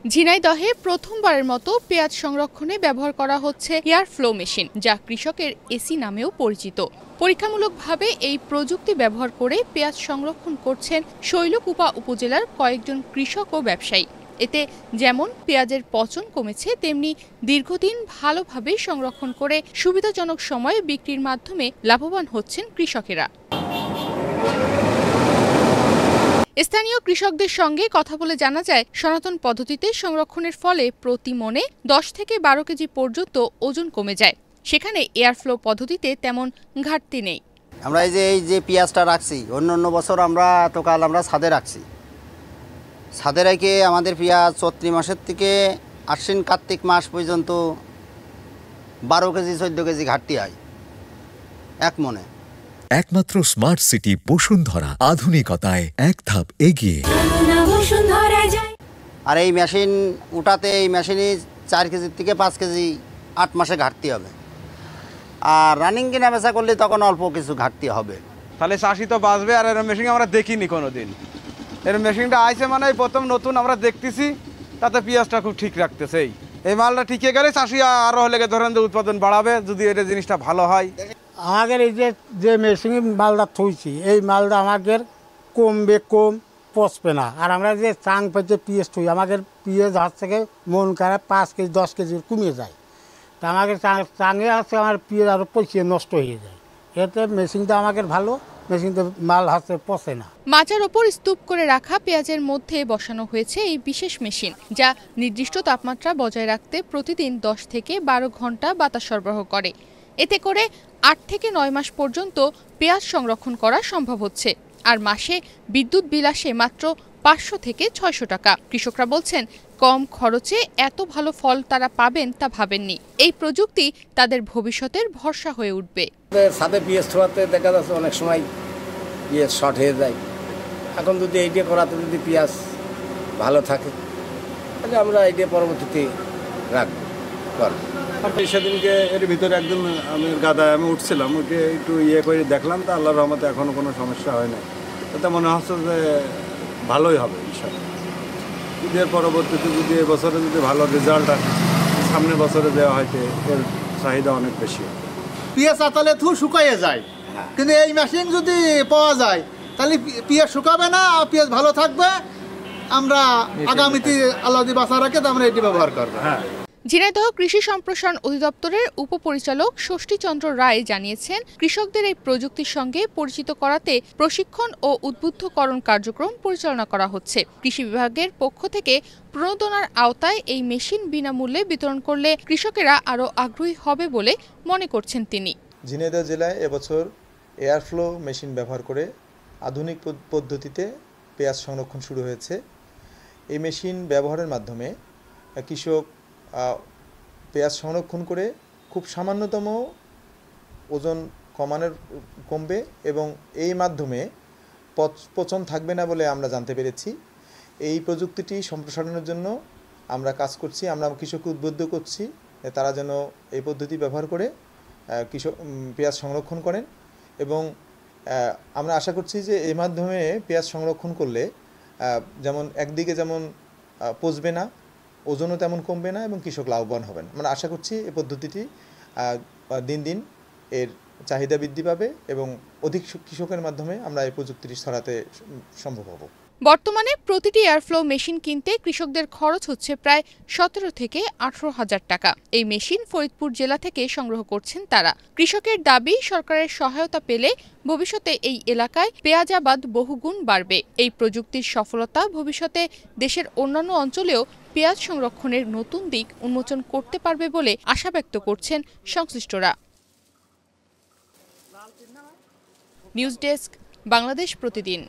ঝিনাইদহে প্রথমবারের মতো পেঁয়াজ সংরক্ষণে ব্যবহার করা হচ্ছে এয়ার ফ্লো মেশিন, যা কৃষকের এসি নামেও পরিচিত। পরীক্ষামূলকভাবে এই প্রযুক্তি ব্যবহার করে পেঁয়াজ সংরক্ষণ করছেন শৈলকুপা উপজেলার কয়েকজন কৃষক ও ব্যবসায়ী। এতে যেমন পেঁয়াজের পচন কমেছে, তেমনি দীর্ঘদিন ভালোভাবে সংরক্ষণ করে সুবিধাজনক সময়ে বিক্রির মাধ্যমে লাভবান হচ্ছেন কৃষকেরা। স্থানীয় কৃষকদের সঙ্গে কথা বলে জানা যায়, সনাতন পদ্ধতিতে সংরক্ষণের ফলে প্রতি মনে 10 থেকে 12 কেজি পর্যন্ত ওজন কমে যায়। সেখানে এয়ারফ্লো পদ্ধতিতে তেমন ঘাটতি নেই। আমরা এই যে পেঁয়াজটা রাখছি, অন্য বছর আমরা এতকাল আমরা ছাদে রাখছি। ছাদে রেখে আমাদের পেঁয়াজ চৈত্র মাসের থেকে আশ্বিন কার্তিক মাস পর্যন্ত 12 কেজি 14 কেজি ঘাটতি হয় এক মনে। একমাত্র স্মার্ট সিটি বসুন্ধরা, আধুনিকতায় এক ধাপ এগিয়ে। আর এই মেশিন উঠাতে এই মেশিনে 4 কেজির থেকে 5 কেজি 8 মাসে ঘাটতি হবে। আর রানিং কিনা বেচা করলে তখন অল্প কিছু ঘাটতি হবে। তাহলে চাষি তো বাঁচবে। আর এর মেশিন আমরা দেখিনি কোনোদিন। এর মেশিনটা আইছে মানে প্রথম নতুন আমরা দেখতেছি, তাতে পেঁয়াজটা খুব ঠিক রাখতেছে। এই মালটা ঠিকে গেলে চাষি আরো হলে ধরেন যে উৎপাদন বাড়াবে, যদি এটা জিনিসটা ভালো হয়। আমাদের এই যে মেশিনে মালটা থইছি, এই মালটা আমাদের কম পচবে না। আর আমরা যে চাং পেতে পেঁয়াজ থই, আমাদের পেঁয়াজ হাত থেকে মন খারাপ 5 কেজি 10 কেজি কমিয়ে যায়। তা আমাদের চাঙে আছে আমার পেঁয়াজ আরও পচিয়ে নষ্ট হয়ে যায়। এতে মেশিনটা আমাদের ভালো, মেশিনটা মাল হাতে পচে না। মাচার ওপর স্তূপ করে রাখা পেঁয়াজের মধ্যে বসানো হয়েছে এই বিশেষ মেশিন, যা নির্দিষ্ট তাপমাত্রা বজায় রাখতে প্রতিদিন 10 থেকে 12 ঘন্টা বাতাস সরবরাহ করে। এতে করে 8 থেকে 9 মাস পর্যন্ত পেঁয়াজ সংরক্ষণ করা সম্ভব হচ্ছে। আর মাসে বিদ্যুৎ বিল আসে মাত্র 500 থেকে 600 টাকা। কৃষকরা বলছেন, কম খরচে এত ভালো ফল তারা পাবেন তা ভাবেননি। এই প্রযুক্তি তাদের ভবিষ্যতের ভরসা হয়ে উঠবে। সাথে পেঁয়াজ ছোড়াতে দেখা যাচ্ছে অনেক সময় পেঁয়াজ শর্ট হয়ে যায়। এখন যদি এইটা করাতে যদি পেঁয়াজ ভালো থাকে, তাহলে আমরা এইটা পরবর্তীতে রাখবো। সেদিনকে এর ভিতরে একদম আমি উঠছিলাম, ওকে একটু করে দেখলাম, তো আল্লাহর রহমতে এখনো কোনো সমস্যা হয় না। তাতে মনে হচ্ছে যে ভালোই হবে ইনশাআল্লাহ। ঈদের পরবর্তীতে যদি এবছরে যদি ভালো রেজাল্ট আসে, সামনের বছরে দেওয়া হয়তো এর চাহিদা অনেক বেশি হবে। পেঁয়াজ আতালে শুকাইয়ে যায়, কিন্তু এই মেশিন যদি পাওয়া যায় তাহলে পেঁয়াজ শুকাবে না, পেঁয়াজ ভালো থাকবে। আমরা আগামীতে আল্লাহ বাঁচা রাখে আমরা এটি ব্যবহার করবো। ঝিনাইদহ কৃষি সম্প্রসারণ অধিদপ্তরের উপপরিচালক ষষ্ঠীচন্দ্র রায় জানিয়েছেন, কৃষকদের এই প্রযুক্তির সঙ্গে পরিচিত করাতে প্রশিক্ষণ ও উদ্বুদ্ধকরণ কার্যক্রম পরিচালনা করা হচ্ছে। কৃষি বিভাগের পক্ষ থেকে প্রণোদনার আওতায় এই মেশিন বিনামূল্যে বিতরণ করলে কৃষকেরা আরও আগ্রহী হবে বলে মনে করছেন তিনি। ঝিনাইদহ জেলায় এবছর এয়ারফ্লো মেশিন ব্যবহার করে আধুনিক পদ্ধতিতে পেঁয়াজ সংরক্ষণ শুরু হয়েছে। এই মেশিন ব্যবহারের মাধ্যমে কৃষক পেঁয়াজ সংরক্ষণ করে খুব সামান্যতম ওজন কমবে এবং এই মাধ্যমে পচন থাকবে না বলে আমরা জানতে পেরেছি। এই প্রযুক্তিটি সম্প্রসারণের জন্য আমরা কাজ করছি। আমরা কৃষককে উদ্বুদ্ধ করছি তারা যেন এই পদ্ধতি ব্যবহার করে পেঁয়াজ সংরক্ষণ করেন এবং আমরা আশা করছি যে এই মাধ্যমে পেঁয়াজ সংরক্ষণ করলে যেমন একদিকে যেমন পচবে না, ওজনও তেমন কমবে না এবং কৃষক লাভবান হবেন। আমরা আশা করছি এই পদ্ধতিটি দিন দিন এর চাহিদা বৃদ্ধি পাবে এবং অধিক কৃষকের মাধ্যমে আমরা এই প্রযুক্তিটি ছড়াতে সম্ভব হব। বর্তমানে প্রতিটি এয়ারফ্লো মেশিন কিনতে কৃষকদের খরচ হচ্ছে প্রায় 17 থেকে 18 হাজার টাকা। এই মেশিন ফরিদপুর জেলা থেকে সংগ্রহ করছেন তারা। কৃষকের দাবি, সরকারের সহায়তা পেলে ভবিষ্যতে এই এলাকায় পেঁয়াজ আবাদ বহুগুণ বাড়বে। এই প্রযুক্তির সফলতা ভবিষ্যতে দেশের অন্যান্য অঞ্চলেও পেঁয়াজ সংরক্ষণের নতুন দিক উন্মোচন করতে পারবে বলে আশা ব্যক্ত করছেন সংশ্লিষ্টরা। নিউজ ডেস্ক, বাংলাদেশ প্রতিদিন।